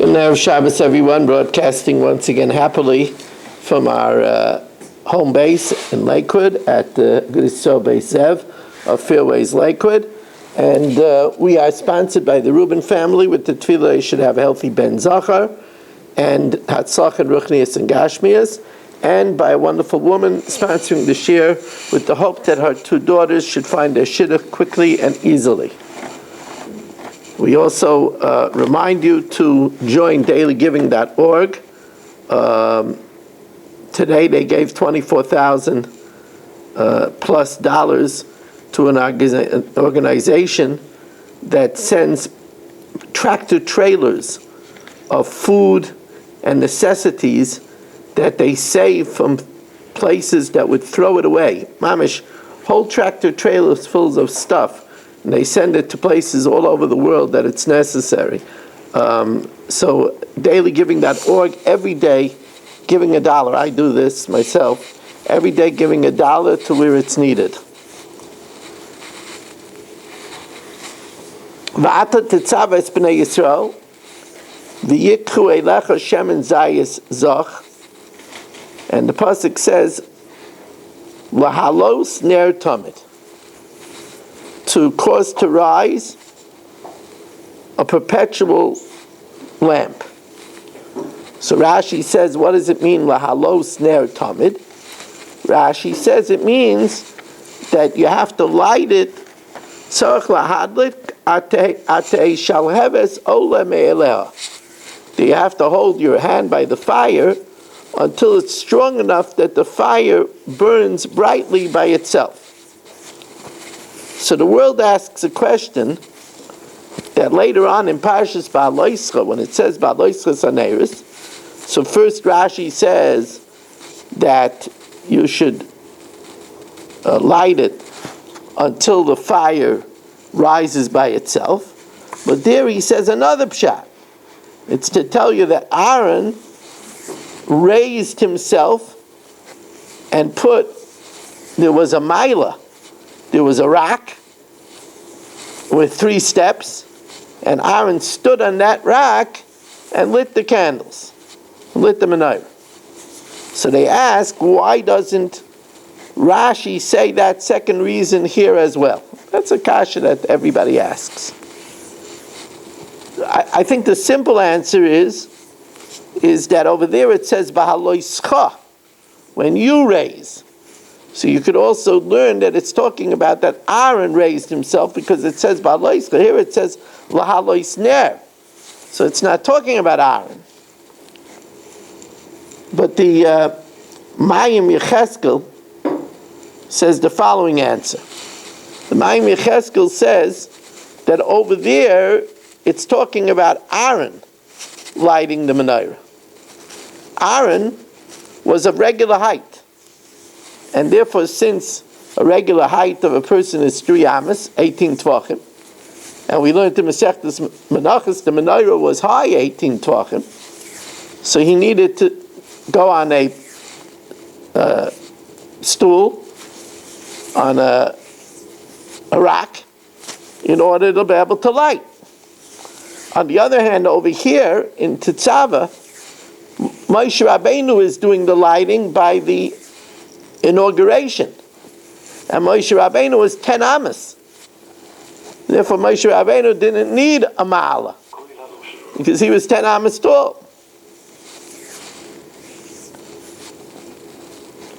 Good now, Shabbos, everyone. Broadcasting once again happily from our home base in Lakewood at the Beis Zev of Fairways Lakewood. And we are sponsored by the Rubin family with the tefillah, you should have a healthy Ben Zachar and Hatzlach Ruchnias and Gashmias, and by a wonderful woman sponsoring the shir with the hope that her two daughters should find their shidduch quickly and easily. We also remind you to join dailygiving.org. Today they gave $24,000 plus dollars to an organization that sends tractor trailers of food and necessities that they save from places that would throw it away. Mamish, whole tractor trailers full of stuff. And they send it to places all over the world that it's necessary. So dailygiving.org, every day giving $1. I do this myself. Every day giving $1 to where it's needed. V'ata tetzaveh es b'nei Yisrael v'yikhu eilecha shemen zayis zoch. And the pasuk says, lahalos ner tamid, to cause to rise a perpetual lamp. So Rashi says, what does it mean, lahalos ner tamid? Rashi says it means that you have to light it, tzarich lahadlik atei shalheves ola me'eleha. You have to hold your hand by the fire until it's strong enough that the fire burns brightly by itself. So the world asks a question that later on in Parshas Ba'aloischa, when it says Ba'aloischa Saneris, so first Rashi says that you should light it until the fire rises by itself. But there he says another pshat. It's to tell you that Aaron raised himself and there was a mila, there was a rock with 3 steps, and Aaron stood on that rock and lit the candles, lit the menorah. So they ask, why doesn't Rashi say that second reason here as well? That's a kasha that everybody asks. I think the simple answer is that over there it says B'haloischa, when you raise. So you could also learn that it's talking about that Aaron raised himself, because it says B'haloischa. Here it says Lahalois ner. So it's not talking about Aaron. But the Mayim Yecheskel says the following answer. The Mayim Yecheskel says that over there it's talking about Aaron lighting the menorah. Aaron was of regular height, and therefore, since a regular height of a person is 3 amas, 18 tvachim, and we learned in Masechtas Menachos the menorah was high 18 tvachim, so he needed to go on a stool, on a rock, in order to be able to light. On the other hand, over here in Tetzaveh, Moshe Rabbeinu is doing the lighting by the inauguration. And Moshe Rabbeinu was 10 amas. Therefore, Moshe Rabbeinu didn't need a ma'ala, because he was 10 amas tall.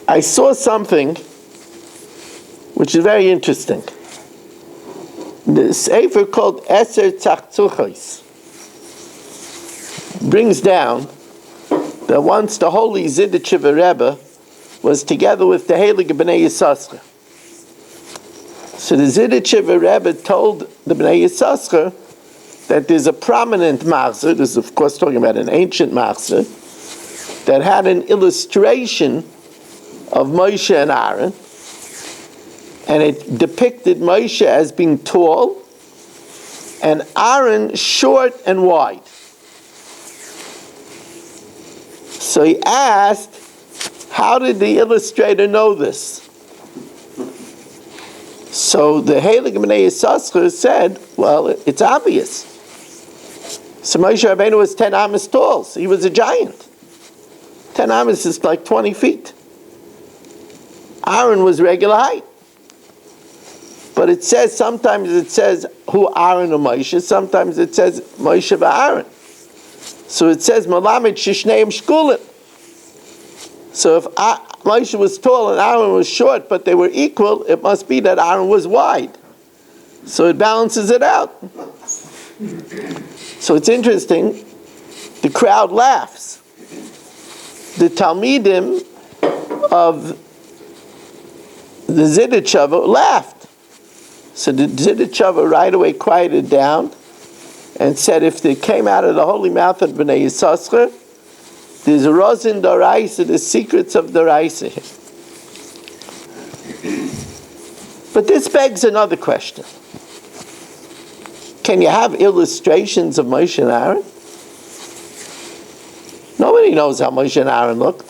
I saw something which is very interesting. The sefer called Eser Tzachzuchos brings down that once the holy Zidichiver Rebbe was together with the Heilige B'nai Yissaschar. So the Zidichiver Rebbe told the B'nai Yissaschar that there's a prominent machzor, this is of course talking about an ancient machzor, that had an illustration of Moshe and Aaron, and it depicted Moshe as being tall and Aaron short and wide. So he asked, how did the illustrator know this? So the Heilige B'nai Yissaschar said, well, it's obvious. So Moshe Rabbeinu was 10 amas tall. So he was a giant. 10 amas is like 20 feet. Aaron was regular height. But it says, sometimes it says, who Aaron or Moshe, sometimes it says, Moshe v'Aaron. So it says, Malamed Shishneim Shkulim. So if Moshe was tall and Aaron was short, but they were equal, it must be that Aaron was wide. So it balances it out. So it's interesting, the crowd laughs. The Talmidim of the Zidichava laughed. So the Zidichava right away quieted down and said, if they came out of the holy mouth of Bnei Yissaschar, there's a Rozin Doraisa, the secrets of Doraisa here. But this begs another question. Can you have illustrations of Moshe and Aaron? Nobody knows how Moshe and Aaron looked.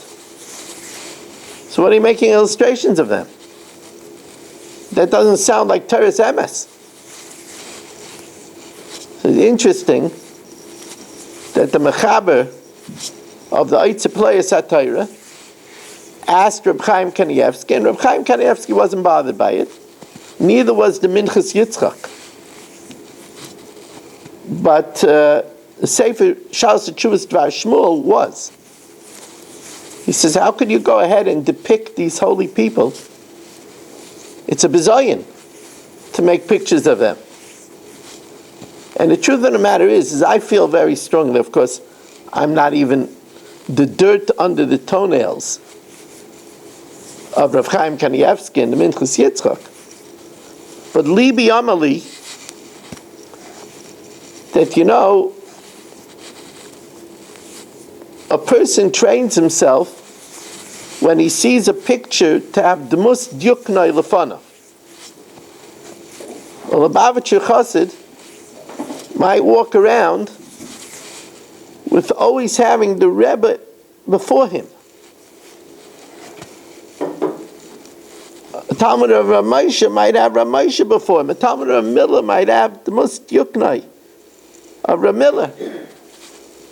So what are you making illustrations of them? That doesn't sound like Teres Emes. So it's interesting that the Mechaber of the Eitze Playas HaTorah asked Reb Chaim Kanievsky, and Reb Chaim Kanievsky wasn't bothered by it. Neither was the Minchas Yitzchak. But the Sefer Shalos Teshuvos Dvar Shmuel was. He says, how could you go ahead and depict these holy people? It's a bizayon to make pictures of them. And the truth of the matter is I feel very strongly, of course, I'm not even the dirt under the toenails of Rav Chaim Kanievsky and the Minchas Yitzchak. But Libi Amali, that a person trains himself when he sees a picture to have Dmus Dyuknoi Lefana. A Lubavitcher Chassid might walk around with always having the Rebbe before him. A Talmud of Rav Moshe might have Rav Moshe before him. A Talmud of Rav Miller might have Dmus Dyuknoi of Rav Miller.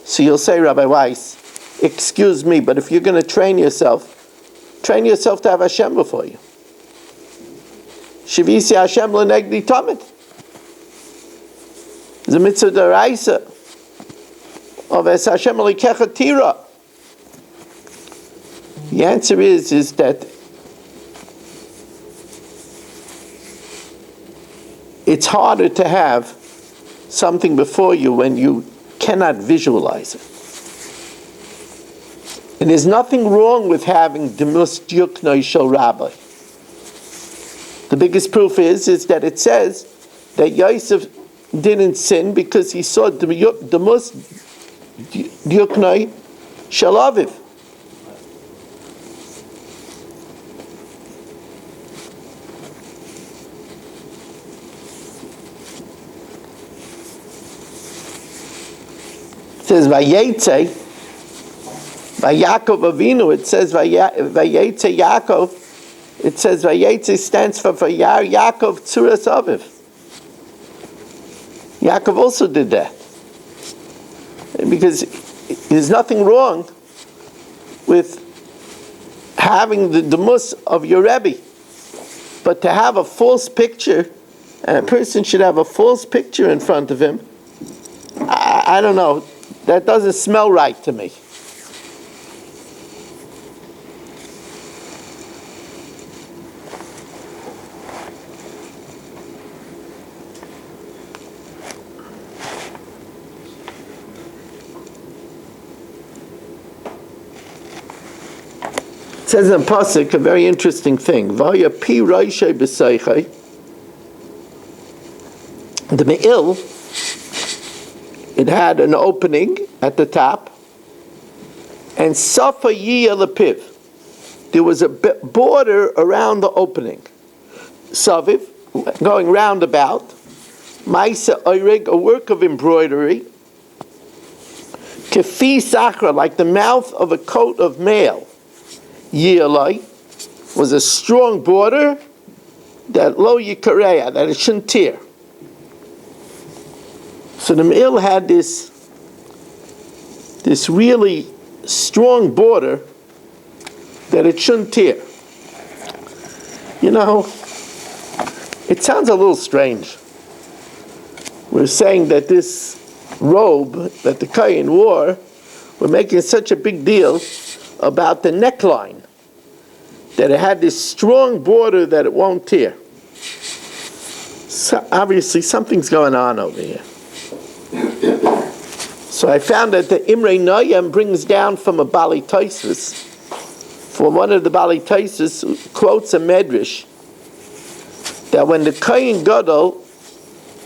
So you'll say, Rabbi Weiss, excuse me, but if you're going to train yourself to have Hashem before you. Shivisi Hashem l'negdi tamid. The mitzvah d'oraisa of Es Hashem l'ikecha tira. The answer is that it's harder to have something before you when you cannot visualize it. And there's nothing wrong with having Dmus Dyuknoi Shel Rabbi. The biggest proof is that it says that Yosef didn't sin because he saw Dmus Dyuknoi Shel Aviv. It says Vayetze, by Yaakov Avinu, it says Vayetze Yaakov. It says Vayetze stands for Vayar Yaakov Tzuras Aviv. Yaakov also did that. Because there's nothing wrong with having the Dmus of your Rebbe. But to have a false picture, and a person should have a false picture in front of him, I don't know, that doesn't smell right to me. It says in Pasuk a very interesting thing. Vaya pi roishay b'seichai. The Me'il, it had an opening at the top, and Safa Yiyah Lepiv. There was a border around the opening. Saviv, going roundabout. Maisa Oyrig, a work of embroidery. Kefi Sachra, like the mouth of a coat of mail. Yiyalai was a strong border that lo yikareya, that it shouldn't tear. So the Me'il had this this really strong border that it shouldn't tear. You know, it sounds a little strange. We're saying that this robe that the Kohen wore, we're making such a big deal about the neckline, that it had this strong border that it won't tear. So obviously something's going on over here. So I found that the Imrei Noyam brings down from a Bali Tosfos, for one of the Bali Tosfos quotes a medrash, that when the Kohen Gadol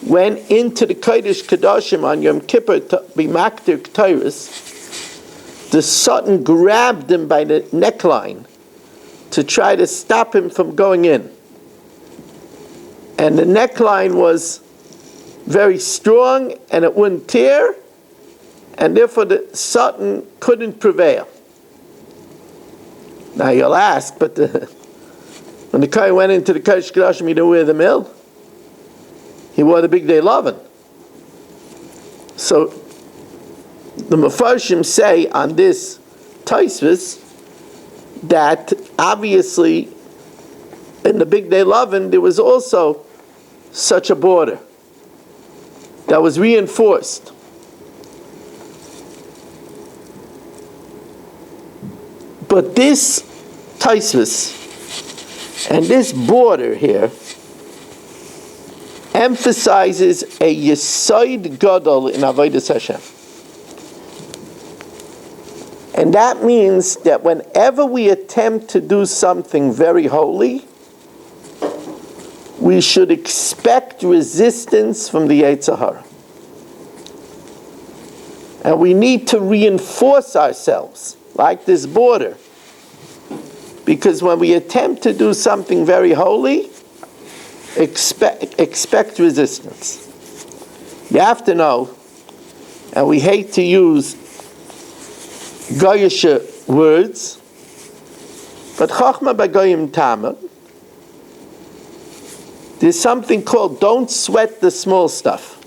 went into the Kodesh Kodashim on Yom Kippur to be Makdir Ketores, the Satan grabbed him by the neckline to try to stop him from going in. And the neckline was very strong and it wouldn't tear, and therefore the Satan couldn't prevail. Now you'll ask, but when the Kohen went into the Kodesh Kodashim, he didn't wear the mill. He wore the big day lovin'. So the Mefarshim say on this Tosfos that obviously in the big day lovin' there was also such a border that was reinforced. But this Tosfos and this border here emphasizes a Yesod Gadol in Avodas Hashem. And that means that whenever we attempt to do something very holy, we should expect resistance from the Yetzer Hara. And we need to reinforce ourselves, like this border. Because when we attempt to do something very holy, expect resistance. You have to know, and we hate to use Goyish words, but Chochma B'Goyim Tama, there's something called don't sweat the small stuff.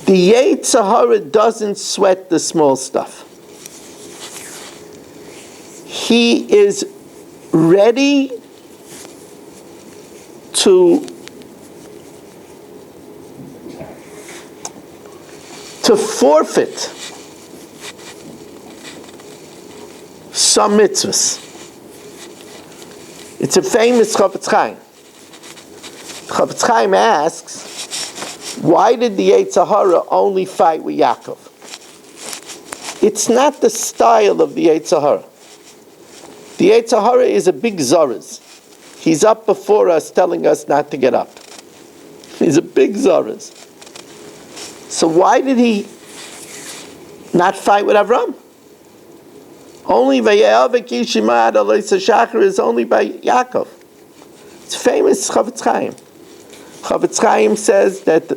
The Yetzer Hara doesn't sweat the small stuff. He is ready to forfeit some mitzvahs. It's a famous Chafetz Chaim. Chafetz Chaim asks, why did the Yetzer Hara only fight with Yaakov? It's not the style of the Yetzer Hara. The Yetzer Hara is a big Zoraz. He's up before us telling us not to get up. He's a big Zoraz. So why did he not fight with Avram? Only Vaye'avik Yishimad Aloysa Shachar is only by Yaakov. It's famous Chafetz Chaim. Chafetz Chaim says that the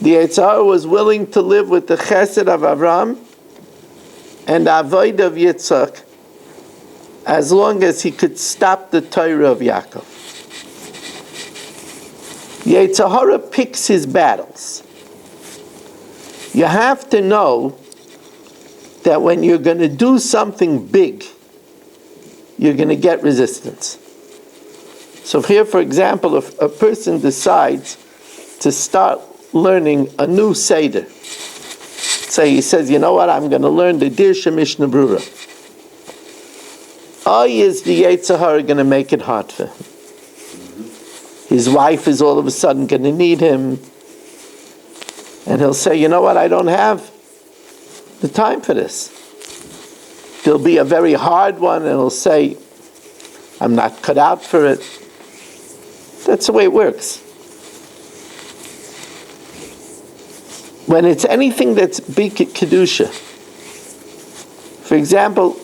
Yetzer Hara was willing to live with the Chesed of Avram and the Avoid of Yitzchak as long as he could stop the Torah of Yaakov. Yetzer Hara picks his battles. You have to know that when you're going to do something big, you're going to get resistance. So here, for example, if a person decides to start learning a new Seder, say he says, you know what, I'm going to learn the Dirsha Mishnah Brura. Is the Yetzer Hara going to make it hard for him? His wife is all of a sudden going to need him. And he'll say, you know what, I don't have the time for this. There'll be a very hard one, and he'll say, I'm not cut out for it. That's the way it works. When it's anything that's big Kedusha, for example,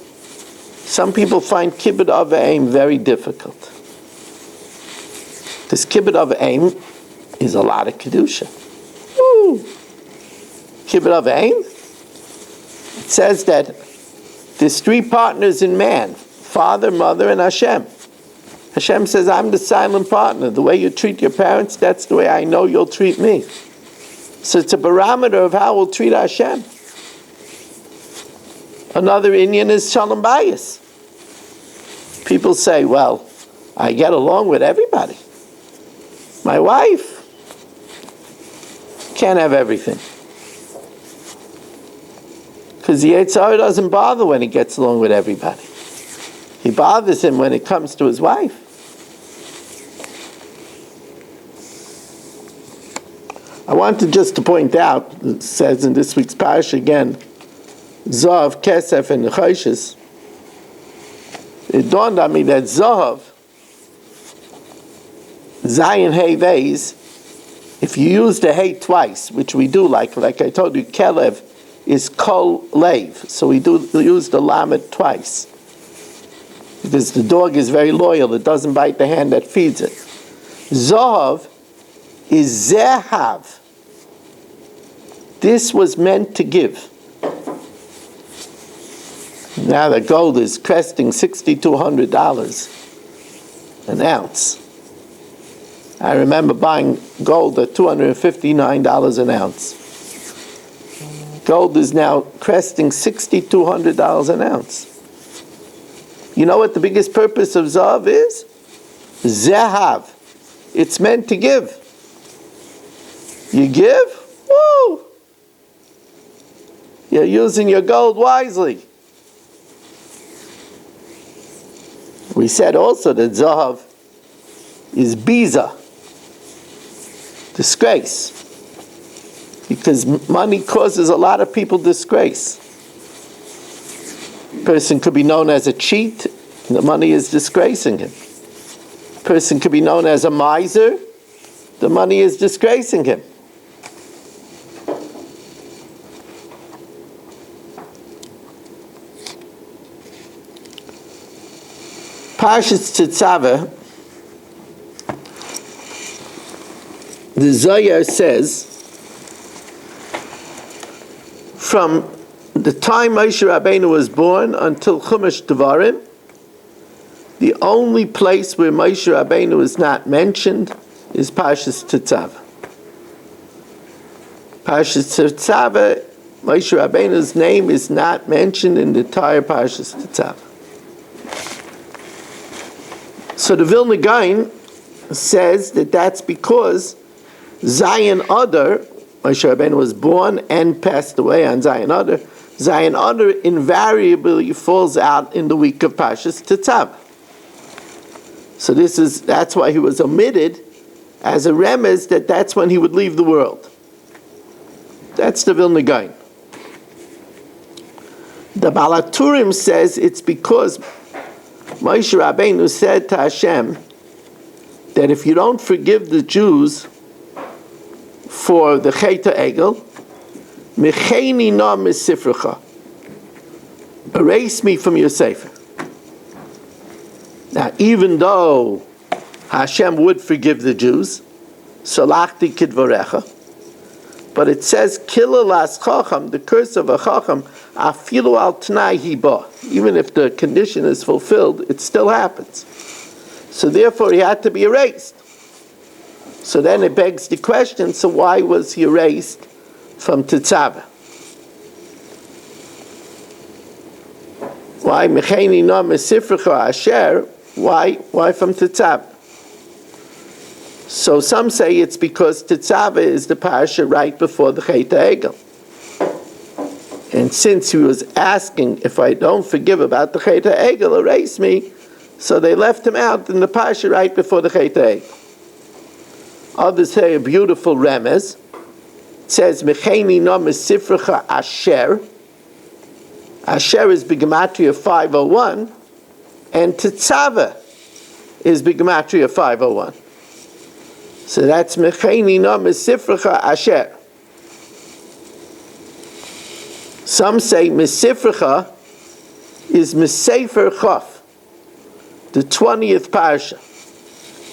some people find Kibbud Av V'Eim very difficult. This Kibbud Av V'Eim is a lot of Kedusha. Woo! Kibbud Av V'Eim, it says that there's three partners in man: Father, Mother, and Hashem. Hashem says, I'm the silent partner. The way you treat your parents, that's the way I know you'll treat me. So it's a barometer of how we'll treat Hashem. Another Inyan is Shalom Bayis. People say, well, I get along with everybody. My wife can't have everything. Because the Yetzer Hara doesn't bother when he gets along with everybody. He bothers him when it comes to his wife. I wanted just to point out, it says in this week's parasha again, Zahav, Kesef, and Choshes. It dawned on me that Zahav, Zayin Hey Veis, if you use the Hey twice, which we do, like I told you, Kelev is Kol Lev, so we use the Lamed twice. Because the dog is very loyal, it doesn't bite the hand that feeds it. Zahav is Zehav. This was meant to give. Now the gold is cresting $6,200 an ounce. I remember buying gold at $259 an ounce. Gold is now cresting $6,200 an ounce. You know what the biggest purpose of Zahav is? Zehav. It's meant to give. You give? Woo! You're using your gold wisely. We said also that Zahav is Biza, disgrace. Because money causes a lot of people disgrace. A person could be known as a cheat, the money is disgracing him. A person could be known as a miser, the money is disgracing him. Parshas Tetzaveh, the Zohar says, from the time Moshe Rabbeinu was born until Chumash Devarim, the only place where Moshe Rabbeinu is not mentioned is Parshas Tetzaveh. Parshas Tetzaveh, Moshe Rabbeinu's name is not mentioned in the entire Parshas Tetzaveh. So the Vilna Gaon says that that's because Zayin Adar, Moshe Rabbeinu was born and passed away on Zayin Adar. Zayin Adar invariably falls out in the week of Parshas Tetzaveh. So that's why he was omitted as a remez that that's when he would leave the world. That's the Vilna Gaon. The Balaturim says it's because Moshe Rabbeinu said to Hashem that if you don't forgive the Jews for the Chet HaEgel, Mecheini na misifrecha, erase me from your Sefer. Now, even though Hashem would forgive the Jews, Salachti kidvarecha, but it says, Kilalas chacham, the curse of a chacham, afilu al t'nai hiba. Even if the condition is fulfilled, it still happens. So therefore he had to be erased. So then it begs the question, so why was he erased from Tetzaveh? Why Mecheini na mesifrecha asher? Why from Tetzaveh? So some say it's because Tetzaveh is the parasha right before the Chet HaEgel. And since he was asking, if I don't forgive about the Chet HaEgel, erase me, so they left him out in the parasha right before the Chet HaEgel. Others say a beautiful remez. It says, Mecheini na mesifrecha asher. Asher is B'gematria 501, and Tetzaveh is B'gematria 501. So that's Mecheini na mesifrecha asher. Some say mesifrecha is Mesefer Chaf, the 20th parsha.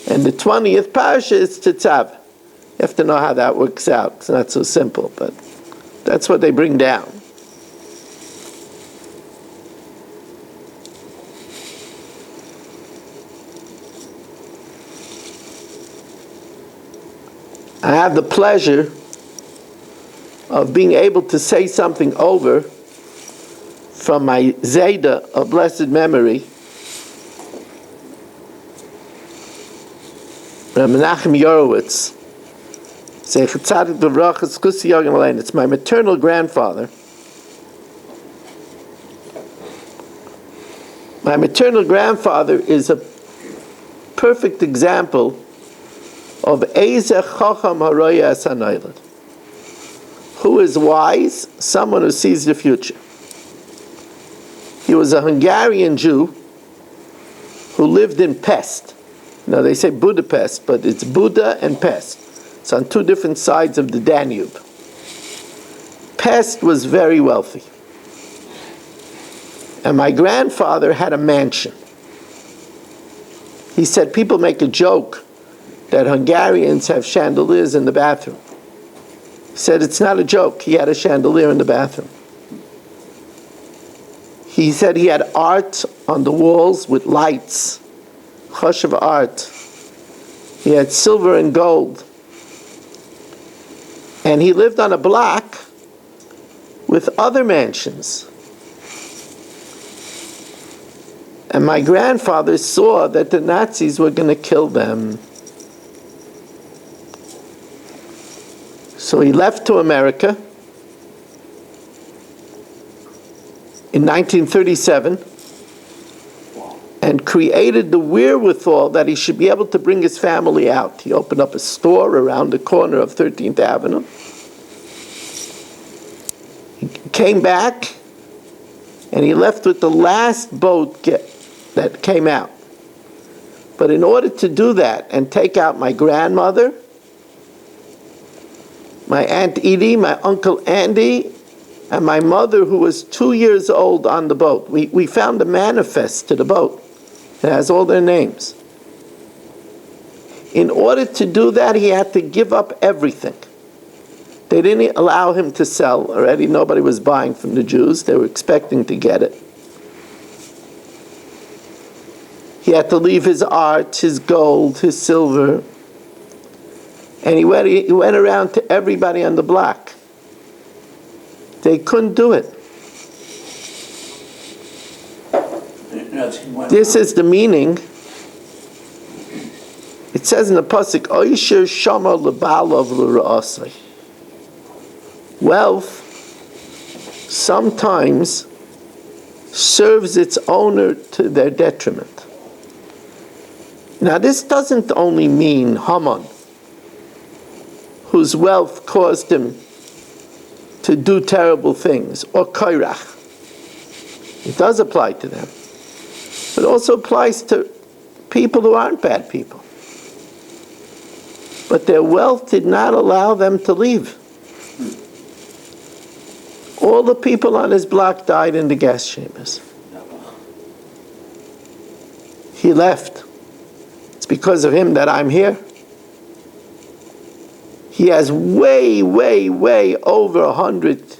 And the 20th parsha is Tetzaveh. You have to know how that works out. It's not so simple, but that's what they bring down. I have the pleasure of being able to say something over from my Zayda of blessed memory, Reb Menachem Yorowitz, it's my maternal grandfather. My maternal grandfather is a perfect example of Eze Chacham Haroya Asanoilad. Who is wise? Someone who sees the future. He was a Hungarian Jew who lived in Pest. Now they say Budapest, but it's Buda and Pest. It's on two different sides of the Danube. Pest was very wealthy. And my grandfather had a mansion. He said people make a joke that Hungarians have chandeliers in the bathroom. He said it's not a joke. He had a chandelier in the bathroom. He said he had art on the walls with lights, choshev art. He had silver and gold. And he lived on a block with other mansions. And my grandfather saw that the Nazis were going to kill them. So he left to America in 1937 and created the wherewithal that he should be able to bring his family out. He opened up a store around the corner of 13th Avenue. He came back and he left with the last boat that came out. But in order to do that and take out my grandmother, my Aunt Edie, my Uncle Andy, and my mother, who was 2 years old on the boat. We found a manifest to the boat. It has all their names. In order to do that, he had to give up everything. They didn't allow him to sell already. Nobody was buying from the Jews. They were expecting to get it. He had to leave his art, his gold, his silver. And he went around to everybody on the block. They couldn't do it. This is the meaning. It says in the pasuk, "Oisher shama lebalav l'ra'asai." Wealth sometimes serves its owner to their detriment. Now this doesn't only mean Haman, whose wealth caused him to do terrible things, or Kairach. It does apply to them. But it also applies to people who aren't bad people. But their wealth did not allow them to leave. All the people on his block died in the gas chambers. He left. It's because of him that I'm here. He has way over 100.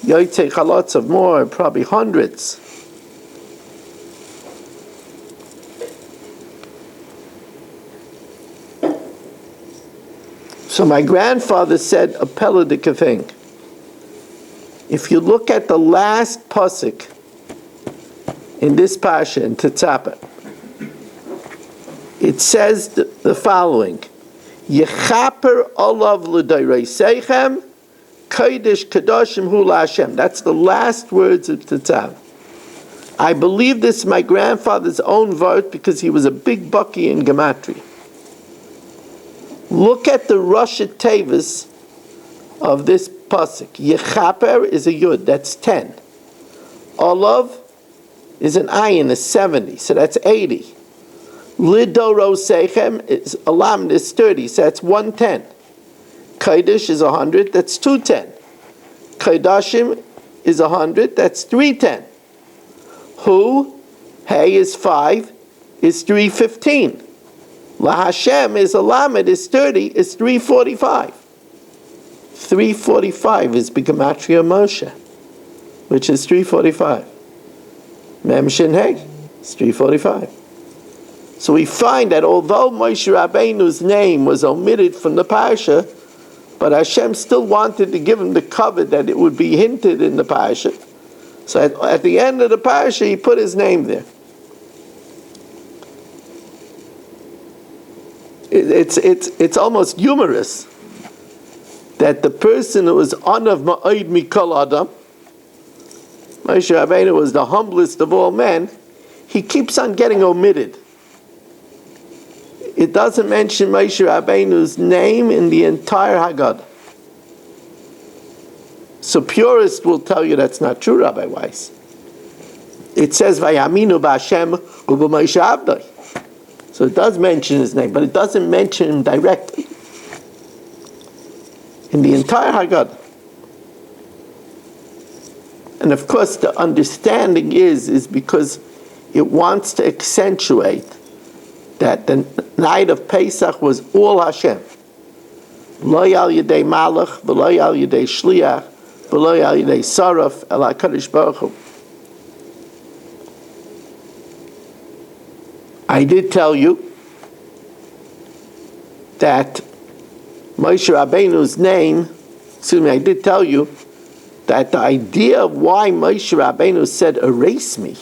Yotzei lots of more, probably hundreds. So my grandfather said a pelodic thing. If you look at the last pasuk in this parsha, in Tetzaveh, it says the following: Yechaper olav l'dayreisechem, kodesh kadoshim hu la'Hashem. That's the last words of Tetzaveh. I believe this is my grandfather's own word because he was a big bucky in Gematria. Look at the Rosh Tevis of this pasuk. Yechaper is a yud, that's 10. Olav is an ayin, is 70, so that's 80. Lidorosechem is a lam, is 30, so that's 110. Kodesh is 100, that's 210. Kodashim is 100, that's 310. Hu, hey is 5, is 315. La Hashem is a lamed, is 30, is 345. 345 is B'Gematria Moshe, which is 345. Mem Shin Hey, it's 345. So we find that although Moshe Rabbeinu's name was omitted from the parsha, But Hashem still wanted to give him the cover that it would be hinted in the parasha. So at the end of the parasha, he put his name there. It's almost humorous that the person who was Anav Ma'od Mikol Adam, Moshe Rabbeinu was the humblest of all men, he keeps on getting omitted. It doesn't mention Moshe Rabbeinu's name in the entire Haggadah. So purists will tell you that's not true, Rabbi Weiss. It says Vayaminu b'Hashem u'b'Moshe Abdoi. So it does mention his name, but it doesn't mention him directly in the entire Haggadah. And of course the understanding is because it wants to accentuate that the night of Pesach was all Hashem. Lo yal yedei malach, v'lo yal yedei shliach, v'lo yal yedei saraf, el HaKadosh Baruch Hu. I did tell you that Moshe Rabbeinu's name, I did tell you that the idea of why Moshe Rabbeinu said, erase me,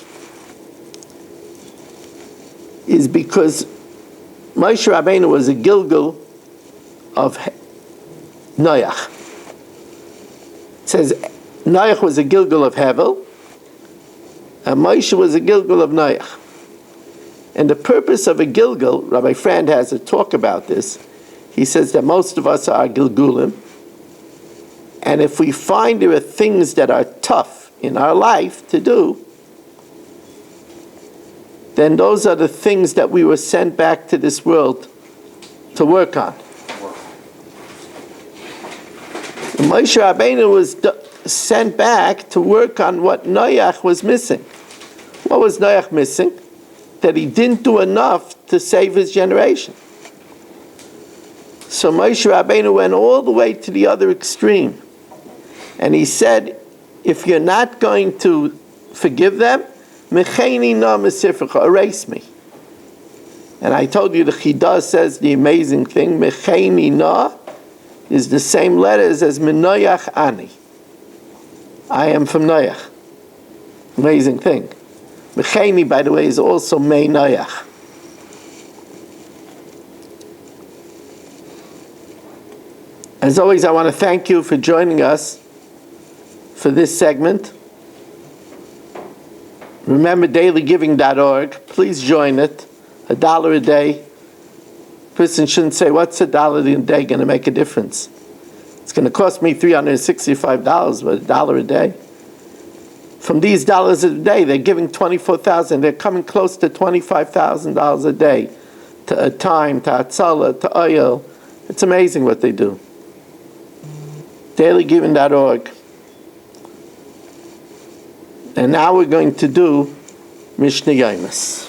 is because Moshe Rabbeinu was a Gilgal of Noach. It says Noach was a Gilgal of Hevel, and Moshe was a Gilgal of Noach. And the purpose of a Gilgal, Rabbi Frand has a talk about this. He says that most of us are Gilgulim, and if we find there are things that are tough in our life to do, then those are the things that we were sent back to this world to work on. And Moshe Rabbeinu was sent back to work on what Noach was missing. What was Noach missing? That he didn't do enough to save his generation. So Moshe Rabbeinu went all the way to the other extreme. And he said, if you're not going to forgive them, Mecheini na mesifrecha, erase me. And I told you the Chidah says the amazing thing, Mecheini na is the same letters as Menoyach Ani. I am from Noach. Amazing thing. Mecheini, by the way, is also Mei Noach. As always, I want to thank you for joining us for this segment. Remember dailygiving.org. Please join it. $1 a day. Person shouldn't say, what's $1 a day going to make a difference? It's going to cost me $365, but $1 a day. From these dollars a day, they're giving $24,000. They're coming close to $25,000 a day to time, to Atzala, to oil. It's amazing what they do. dailygiving.org. And now we're going to do Mishnah Yomis.